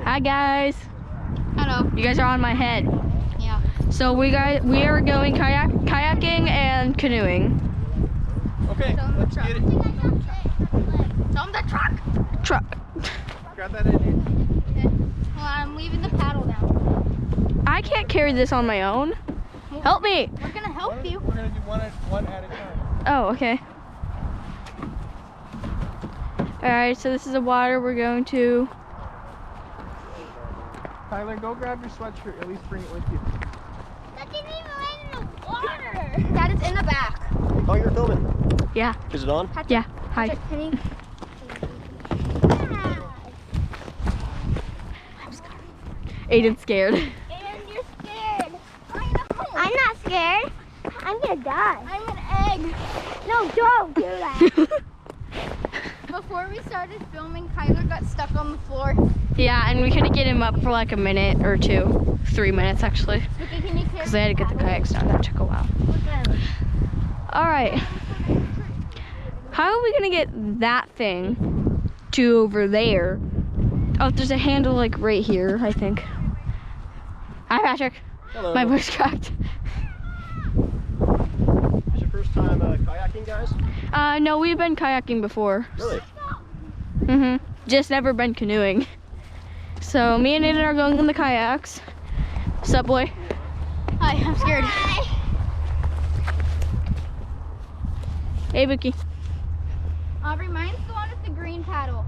Hi guys. Hello. You guys are on my head. Yeah. So we are going kayaking and canoeing. Okay, let's get it. Tell them the truck. Truck. Got that in here. Okay. Well, I'm leaving the paddle down. I can't carry this on my own. Help me. We're gonna help you. We're gonna do one at a time. Oh, okay. Alright, so this is the water we're going to. Tyler, go grab your sweatshirt. At least bring it with you. That didn't even land in the water. That is in the back. Oh, you're filming. Yeah. Is it on? Yeah. Hi. Can you? Aiden's scared. And you're scared. I know. I'm not scared. I'm gonna die. I'm an egg. No, don't do that. Before we started filming, Kyler got stuck on the floor. Yeah, and we couldn't get him up for like a minute or two. 3 minutes actually. Okay, can you Because they had to get the kayaks down. That took a while. Alright. How are we gonna get that thing to over there? Oh, there's a handle like right here, I think. Hi, Patrick. Hello. My voice cracked. Is your first time kayaking, guys? No, we've been kayaking before. Really? Just never been canoeing. So me and Aiden are going in the kayaks. What's up, boy? Hi, I'm scared. Hey, Vicky. Aubrey, mine's the one with the green paddle.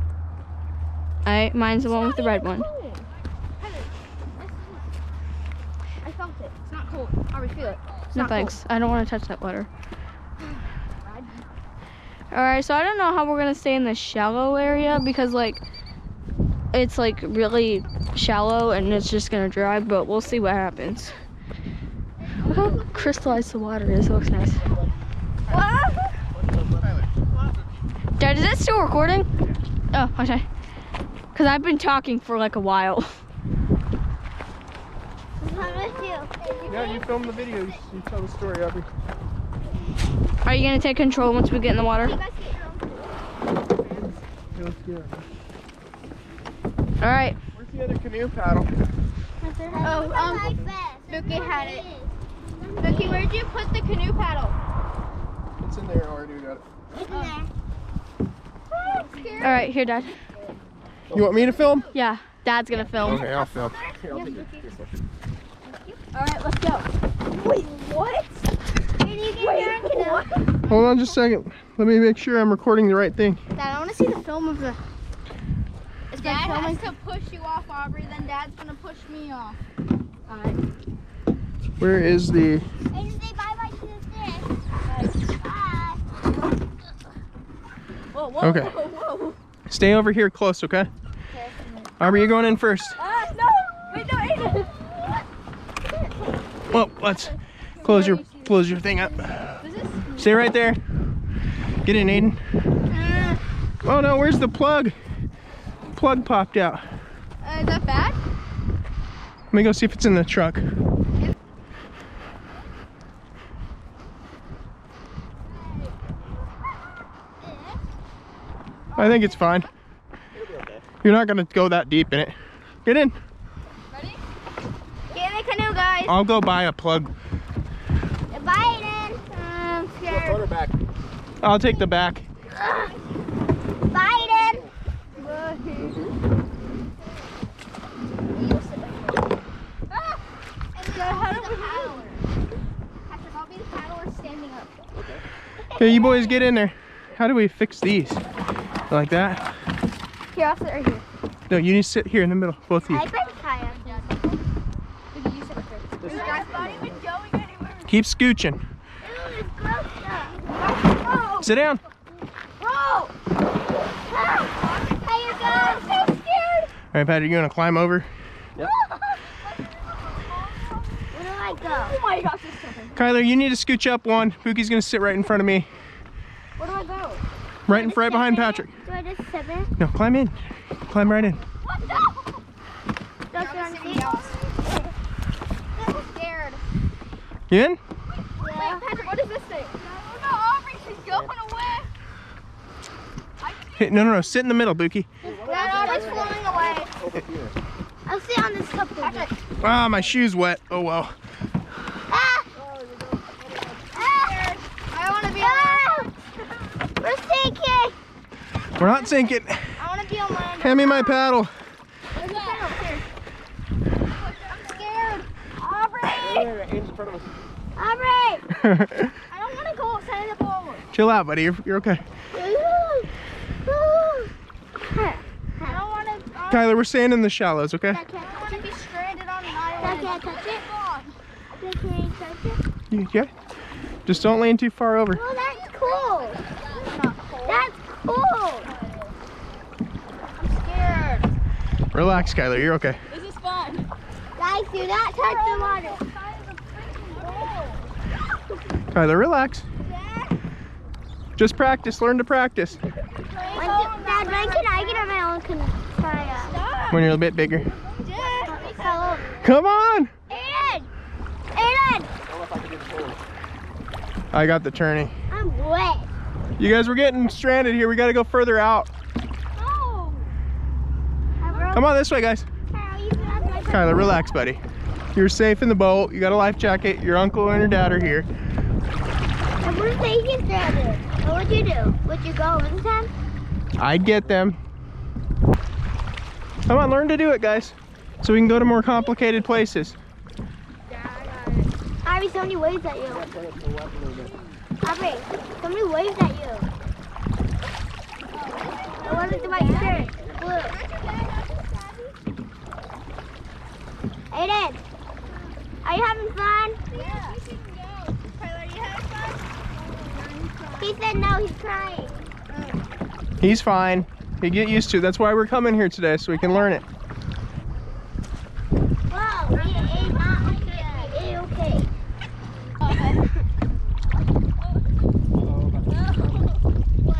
Alright, mine's the one with the red one. I felt it. It's not cold. Aubrey, feel it. It's No not thanks. I don't want to touch that water. Alright, so I don't know how we're gonna stay in the shallow area because like it's like really shallow and it's just gonna dry, but we'll see what happens. Look how crystallized the water is. It looks nice. Dad, is it still recording? Oh, okay. Because I've been talking for like a while. Yeah, you film the video. You tell the story, Aubrey. Are you gonna take control once we get in the water? Yeah, let's get it. All right. Where's the other canoe paddle? Oh, Vicky had it. Vicky, where'd you put the canoe paddle? It's in there already. We got it. It's in there. All right, here, Dad. You want me to film? Yeah, Dad's gonna film. Okay, I'll film. All right, let's go. Wait, what? Hold on just a second. Let me make sure I'm recording the right thing. Dad, I want to see the film of the... Dad has to push you off, Aubrey, then Dad's going to push me off. All right. Where is the... And say bye-bye to the fish. Bye. Whoa, whoa, Okay. whoa, whoa. Stay over here close, okay? Okay. Aubrey, you're going in first. No! Wait, no, Aiden! Well, let's close your thing up. Stay right there. Get in, Aiden. Oh no, where's the plug? Plug popped out. Is that bad? Let me go see if it's in the truck. I think it's fine. You're not gonna go that deep in it. Get in. Ready? Get in the canoe, guys. I'll go buy a plug. Bye, Aiden. I'm scared. Her back. I'll take the back. Bye, Aiden. How do we paddle? Patrick, I'll be the paddler standing up. Okay, you boys get in there. How do we fix these? Like that? Here, I'll sit right here. No, you need to sit here in the middle, both of you. I bet kayak. You sit right there. That's not even going anywhere. Keep scooching. Ew, it's gross stuff. Sit down. Bro! There you go. I'm so scared. All right, Pat, are you gonna climb over? Yep. Where do I go? Oh my gosh, it's something. Kyler, you need to scooch up one. Pookie's gonna sit right in front of me. Where do I go? Right behind Patrick. Do I just sit there? No, climb in. Climb right in. What? No! Don't you want to see? I'm scared. You in? Wait, Patrick, what is this thing? No, Aubrey, she's going away. Hey, no, sit in the middle, Bookie. That Aubrey's floating away. Over here. Ah, my shoe's wet. Oh well. I want to be on land. We're sinking. We're not sinking. I want to be on land. Hand me my paddle. Where's the paddle? Here. I'm scared. Aubrey! Aiden's in front of us. Aubrey! I don't want to go outside the boat. Chill out, buddy. You're okay. I don't want to. Kyler, we're staying in the shallows, okay? I want to be stranded on an island. Can't touch it? Can't touch it? You okay? Just don't lean too far over. Oh, that's cool. That's cool. I'm scared. Relax, Kyler. You're okay. This is fun. Guys, do not touch the water. Kyler, relax. Just practice. Learn to practice. Dad, when can I get on my own kayak? When you're a bit bigger. Dad, Come on! Aiden! Aiden! I got the turning. I'm wet. You guys, we're getting stranded here. We got to go further out. No. Come on this way, guys. Kyler, relax, buddy. You're safe in the boat. You got a life jacket. Your uncle and your dad are here. And we're taking stranded. What would you do? Would you go over the time? I'd get them. Come on, learn to do it, guys. So we can go to more complicated places. Abby, somebody waves at you. Abby, somebody waves at you. I wanted to my shirt. Blue. Aiden, are you having fun? Yeah, we can go. Tyler, are you having fun? He said no, he's crying. He's fine. You get used to it. That's why we're coming here today, so we can learn it. Whoa, we ain't not okay. Okay. What?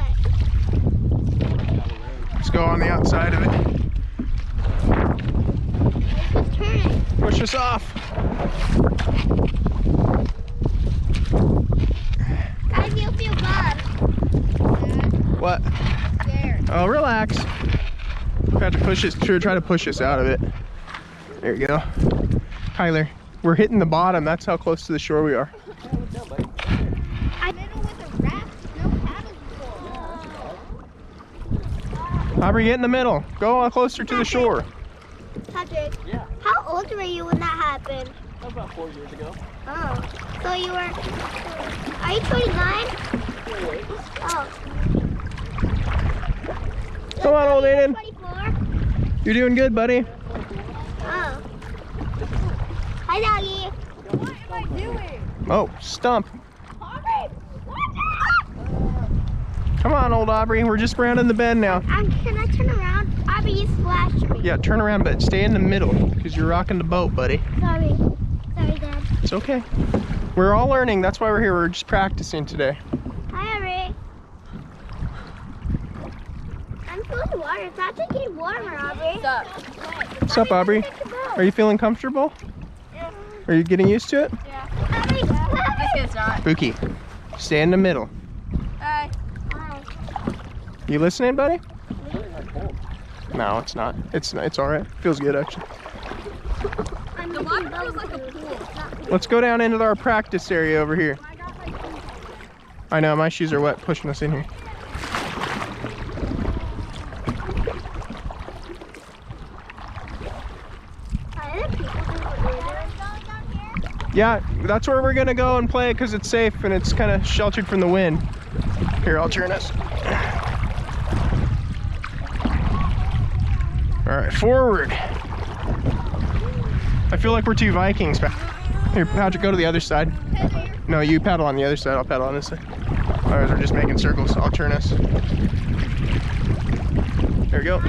Let's go on the outside of it. Just turn it. Push us off. Guys, you'll feel bad. What? Scared. Oh, relax. We have to push us, try to push us out of it. There you go. Kyler, we're hitting the bottom. That's how close to the shore we are. I'm middle with a raft, no paddles before. Aubrey, get in the middle. Go on closer to the shore. Patrick, Yeah. how old were you when that happened? About 4 years ago. Oh, so you were, are you 29? Oh. Come on, old Aiden. 24? You're doing good, buddy. Oh. Hi, Doggy. What am I doing? Oh, stump. Aubrey, Come on, old Aubrey. We're just rounding the bend now. can I turn around? Aubrey, you splashed me. Yeah, turn around, but stay in the middle because you're rocking the boat, buddy. Sorry. Sorry, Dad. It's okay. We're all learning. That's why we're here. We're just practicing today. Hi, Aubrey. I'm full of water. It's actually getting warmer, Aubrey. What's up, Aubrey? Are you feeling comfortable? Yeah. Are you getting used to it? Aubrey, It's not. Buki, stay in the middle. Hi. Hi. You listening, buddy? No, it's not. It's all right. Feels good, actually. The water feels like a pool. Let's go down into our practice area over here. I know, my shoes are wet pushing us in here. Yeah, that's where we're gonna go and play because it's safe and it's kind of sheltered from the wind. Here, I'll turn us. All right, forward. I feel like we're two Vikings. Here, Patrick, go to the other side. No, you paddle on the other side. I'll paddle on this side. Otherwise, we're just making circles. I'll turn us. There we go.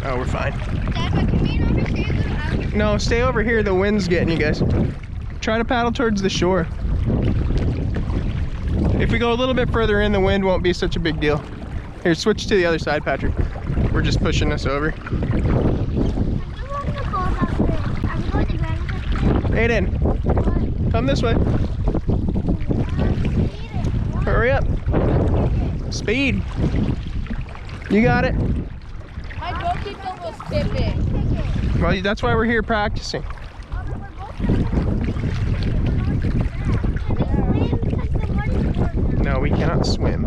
Oh, we're fine. No, stay over here. The wind's getting you guys. Try to paddle towards the shore. If we go a little bit further in, the wind won't be such a big deal. Here, switch to the other side, Patrick. We're just pushing this over. Aiden, come this way. Hurry up. Speed. You got it. My boat keeps almost tipping. Well, that's why we're here practicing. No, we cannot swim.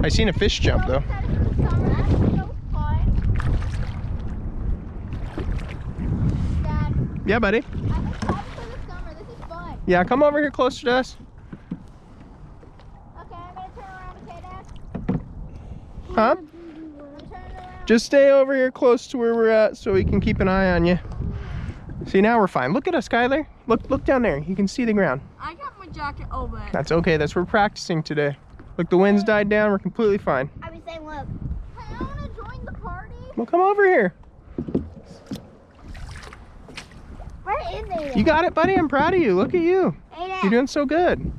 I seen a fish jump though. Yeah, buddy. Yeah, come over here closer to us. Okay, I'm gonna turn around, okay, Dad? Huh? I'm turning around. Just stay over here close to where we're at so we can keep an eye on you. See, now we're fine. Look at us, Skylar. Look down there. You can see the ground. I got my jacket over. That's okay. That's what we're practicing today. Look, the wind's died down. We're completely fine. I was saying, look. Hey, I wanna join the party. Well, come over here. Where is Aiden? You got it, buddy. I'm proud of you. Look at you. Aiden. You're doing so good.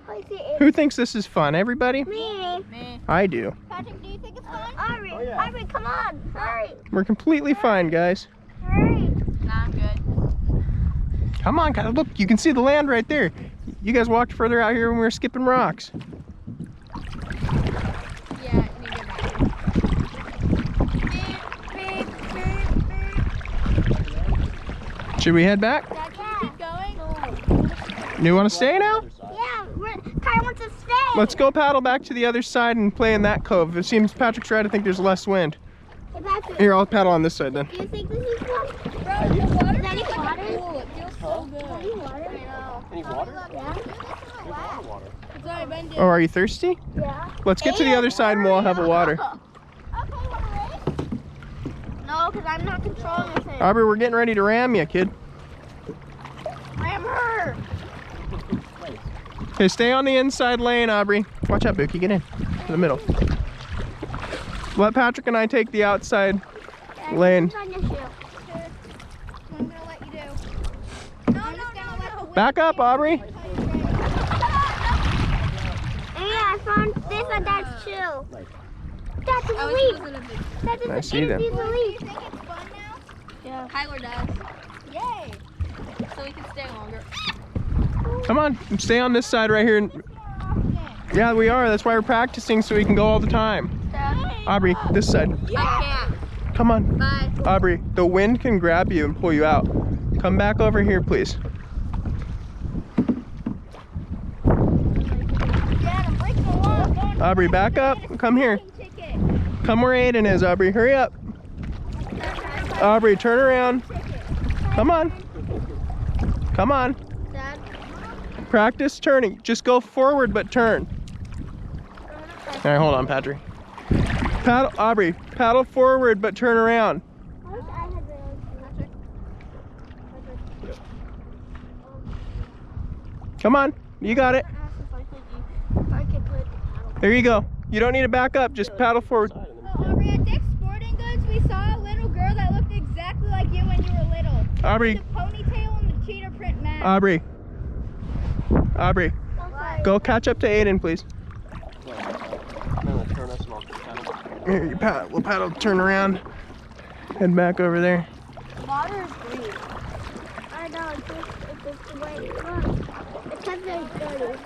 I see Aiden. Who thinks this is fun? Everybody? Me. Me. I do. Patrick, do you think it's fun? Ari, Oh, yeah. Ari, come on. Hurry. We're completely fine, guys. Hurry. Nah, I'm good. Come on, guys. Look, you can see the land right there. You guys walked further out here when we were skipping rocks. Yeah, you need to get back. Should we head back? Dad, can you keep going? You want to stay now? Yeah, Kai wants to stay. Let's go paddle back to the other side and play in that cove. It seems Patrick's right. I think there's less wind. Hey, Patrick, Here, I'll paddle on this side then. do you think this is fun? Bro, the water Is that any water? cool. It feels so good. Any water? Any water? Yeah. There's a lot of water. It's already been Oh, are you thirsty? Yeah. Let's get to the other side and we'll all have a water. Okay, wanna race? No, because I'm not controlling this thing. Aubrey, we're getting ready to ram you, kid. Ram her. Okay, stay on the inside lane, Aubrey. Watch out, Buki. Get in. To the middle. Let Patrick and I take the outside lane. It's on your shoe. I'm gonna let you do. No. Back up, Aubrey. Yeah, I found this on Dad's shoe. That's a I leaf. was a big. That is I a see them. piece of leaf. Do you think it's fun now? Yeah. Kyler does. Yay! So we can stay longer. Come on, stay on this side right here. Yeah, we are. That's why we're practicing so we can go all the time. Aubrey, this side. I Come on. can't. Bye. Aubrey, the wind can grab you and pull you out. Come back over here, please. Dad, I'm breaking the law. Aubrey, back up. Come here. Come where Aiden is, Aubrey. Hurry up. Aubrey, turn around. Come on. Come on. Dad. Practice turning. Just go forward, but turn. All right, hold on, Patrick. Paddle, Aubrey, paddle forward, but turn around. I wish I had the Come on, you got it. There you go. You don't need to back up, just paddle forward. Aubrey, at Dick's Sporting Goods, we saw a little girl that looked exactly like you when you were little. Aubrey, The ponytail and the cheetah print mask. Aubrey, Aubrey, go catch up to Aiden, please. I'm gonna turn us off the channel. Here, you paddle. We'll paddle, turn around, head back over there. water is green. I know, it's just the way it looks. It's because it's dirty.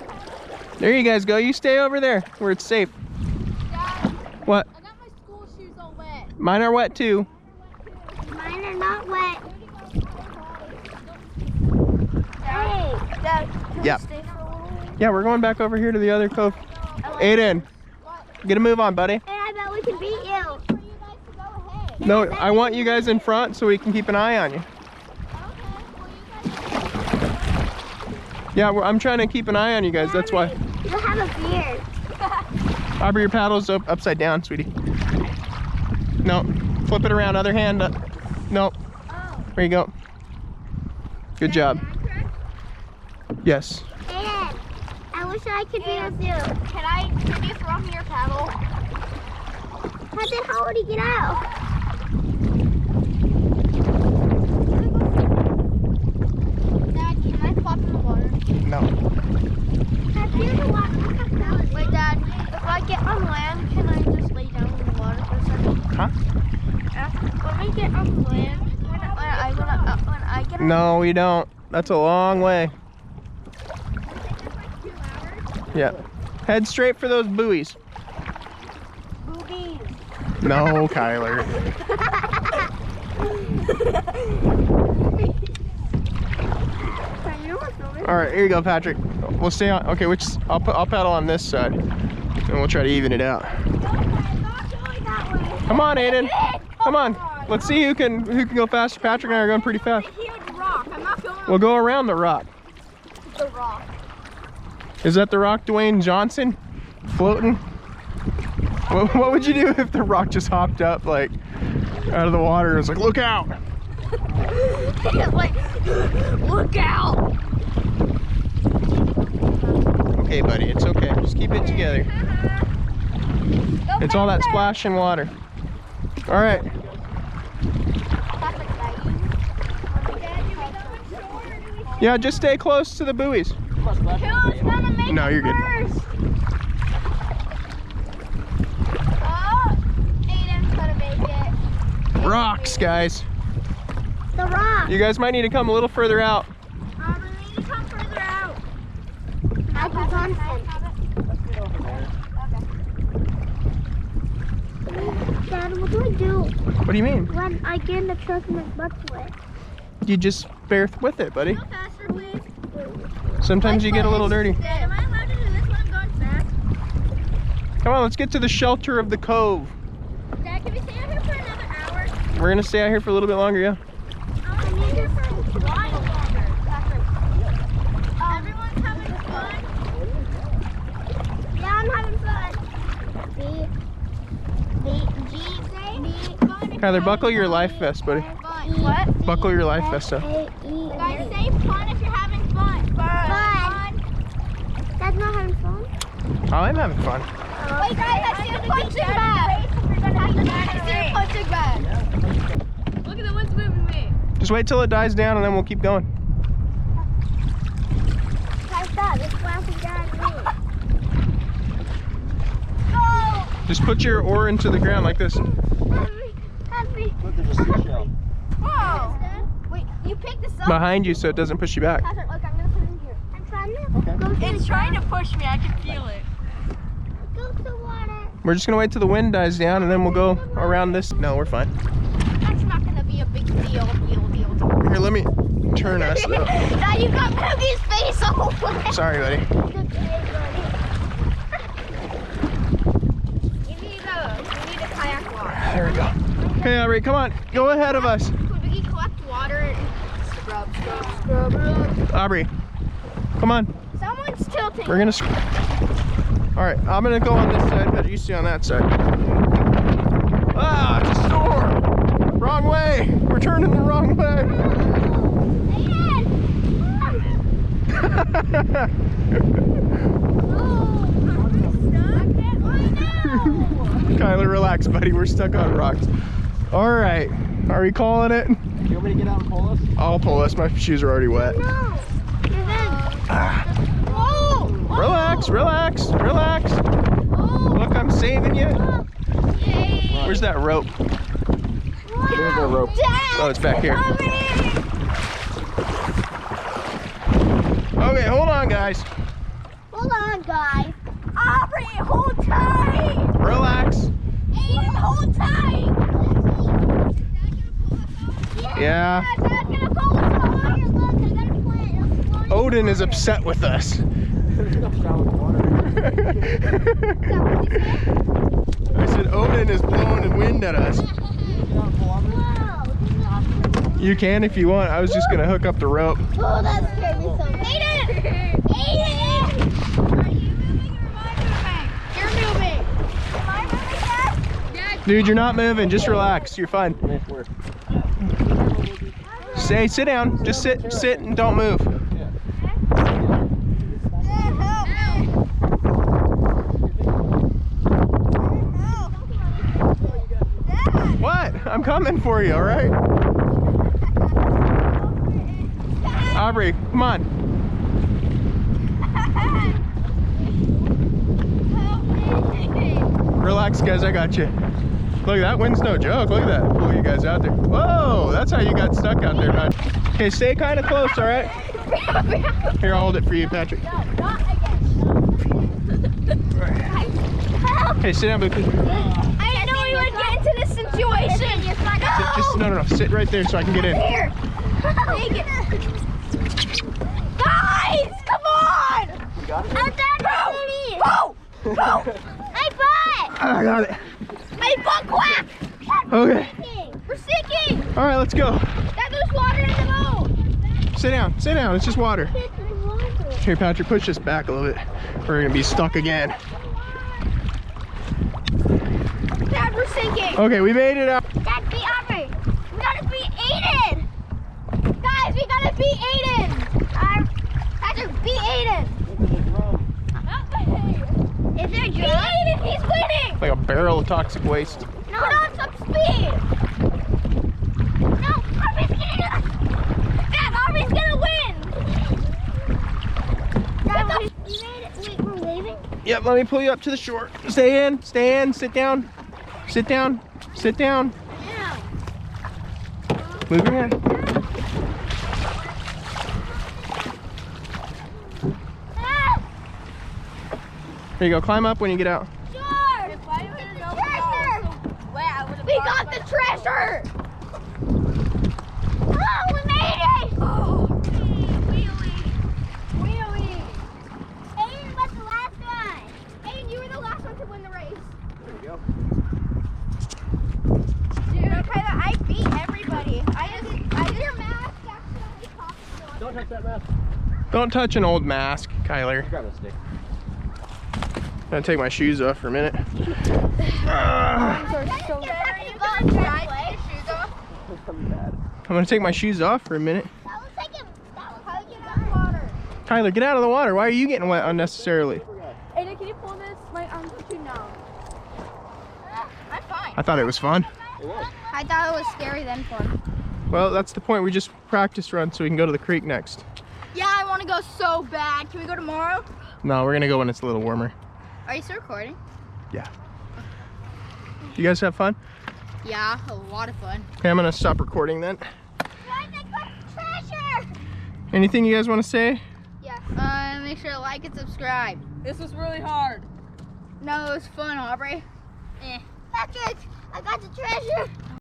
There you guys go. You stay over there where it's safe. Dad, What? I got my school shoes all wet. Mine are wet too. Mine are not wet. Hey, Dad, can Yep. we stay for a little while? Yeah, we're going back over here to the other cove. Aiden, get a move on, buddy. And I bet we can beat you. For you guys to go ahead. No, I want you guys in front so we can keep an eye on you. Okay, well you guys. Yeah, I'm trying to keep an eye on you guys. That's why. You have a beard. Aubrey, your paddle's upside down, sweetie. No, flip it around. Other hand up. No. There you go. Good job. Yes. Aiden, I wish I could be with you. Can you throw me your paddle? How would he get out? Dad, can I plop in the water? No. Here's the water. Look how cool it is. Wait, Dad, if I get on land, can I just lay down in the water for a second? Huh? When we get on land, when I get on No, we don't. That's a long way. Yeah. Head straight for those buoys. Boobies. No, Kyler. All right, here you go, Patrick. We'll stay on. Okay, I'll paddle on this side, and we'll try to even it out. Come on, Aiden. Come on. Let's see who can go faster. Patrick and I are going pretty fast. Huge rock. I'm not filming. We'll go around the rock. The rock. Is that the rock, Dwayne Johnson, floating? What would you do if the rock just hopped up like out of the water and was like, look out? It's like, look out. Okay, buddy, it's okay. Just keep it together. It's all that splashing water. All right. Yeah, just stay close to the buoys. Who's gonna make No, you're good. first? Oh, Aiden's gonna make it. Rocks, guys. The rock. You guys might need to come a little further out. We need to come further out. Michael Johnson. Dad, what do I do What do you mean? when I get in the truck and my butt's wet? You just bear with it, buddy. Go faster, please. Sometimes you get a little dirty. Dad, am I allowed to do this when I'm going fast? Come on, let's get to the shelter of the cove. Dad, can we stay out here for another hour? We're gonna stay out here for a little bit longer, yeah. I want to be here for a while longer. Everyone's having fun? Yeah, I'm having fun. Kyler, buckle your life vest, buddy. What? Buckle your life vest up. Guys, say fun if you're having fun. Fun. That's not having fun. Oh, I'm having fun. Wait, guys, I see a punching bag. I see a punching bag. Look at the one's moving me. Just wait till it dies down and then we'll keep going. Guys, stop. It's flashing down me. Go! Just put your oar into the ground like this. Happy. Look, there's a seashell. Whoa! Wait, you picked this up? Behind you so it doesn't push you back. Patrick, look, I'm gonna put it in here. I'm trying to go to It's trying to push me. I can feel it. go to water. We're just gonna wait till the wind dies down and then we'll go around this. No, we're fine. That's not gonna be a big deal. Here, let me turn us though. Now you got Moogie's face all over. Sorry, buddy. We need a kayak walk. There we go. Okay, Aubrey, come on. Go ahead of us. Could we collect water and scrub? Aubrey, come on. Someone's tilting. We're gonna. All right, I'm gonna go on this side, but you stay on that side. Ah, it's a storm. Wrong way. We're turning the wrong way. Kyler, relax, buddy. We're stuck on rocks. All right, are we calling it? You want me to get out and pull us? I'll pull us. My shoes are already wet. No. Ah. Relax, relax, relax. Look, I'm saving you. Where's that rope? There's the rope. Oh, it's back here. Okay, hold on, guys. Hold on, guys. Aubrey, hold tight. Relax. Aiden, hold tight. Yeah. Dad's gonna pull us over. Look, I got a plan. Odin is upset with us. I said Odin is blowing in wind at us. You can if you want. I was just gonna hook up the rope. Oh, that scared me so much. Aiden! Aiden! Are you moving or am I moving? You're moving. Am I moving, Dad? Dude, you're not moving. Just relax. You're fine. Nice work. Sit down. Just sit and don't move. What? I'm coming for you, all right? Aubrey, come on. Relax, guys, I got you. Look, that wind's no joke. Look at that. Pull you guys out there. Whoa, that's how you got stuck out there, man. Okay, stay kind of close, all right? Here, I'll hold it for you, Patrick. Okay, sit down, Bookie. I didn't know we would get into this situation. Just No. Sit right there so I can get in. Here. Take it. Guys, come on. You got it? I'm done. Oh. My butt. I got it. My butt quack. Okay. We're sinking. All right, let's go. Dad, there's water in the boat. Sit down. Sit down. It's just water. Here, Patrick, push this back a little bit. We're gonna be stuck again. Dad, we're sinking. Okay, we made it out. Dad, beat Aubrey. We gotta beat Aiden. Guys, we gotta beat Aiden. Patrick, beat Aiden. Is there a drum? Beat Aiden, he's winning. Like a barrel of toxic waste. No. Put on some speed. No, Aubrey's getting us. Dad, Aubrey's gonna win. Dad, we made it. Wait, we're leaving? Yep, let me pull you up to the shore. Stay in, sit down. Sit down, sit down. Yeah. Move your hand. Ah, There you go, climb up when you get out. sure. We got the treasure. Oh, we made it. Oh, wheelie. Aiden was the last one. Aiden, you were the last one to win the race. There you go. Dude, Kyla, I beat everybody. I did your mask accidentally cost. Don't touch that mask. Don't touch an old mask, Kyler. Grab a stick. I'm gonna take my shoes off for a minute. I'm gonna take my shoes off for a minute. Kyler, get out of the water. Why are you getting wet unnecessarily? Aiden, can you pull this? My arms are too numb. I'm fine. I thought it was fun. It was. I thought it was scary then fun. Well, that's the point. We just practice run so we can go to the creek next. Yeah, I want to go so bad. Can we go tomorrow? No, we're gonna go when it's a little warmer. Are you still recording? Yeah. You guys have fun? Yeah, a lot of fun. Okay, I'm gonna stop recording then. Treasure! Anything you guys want to say? Yeah. Make sure to like and subscribe. This was really hard. No, it was fun, Aubrey. Patrick, I got the treasure.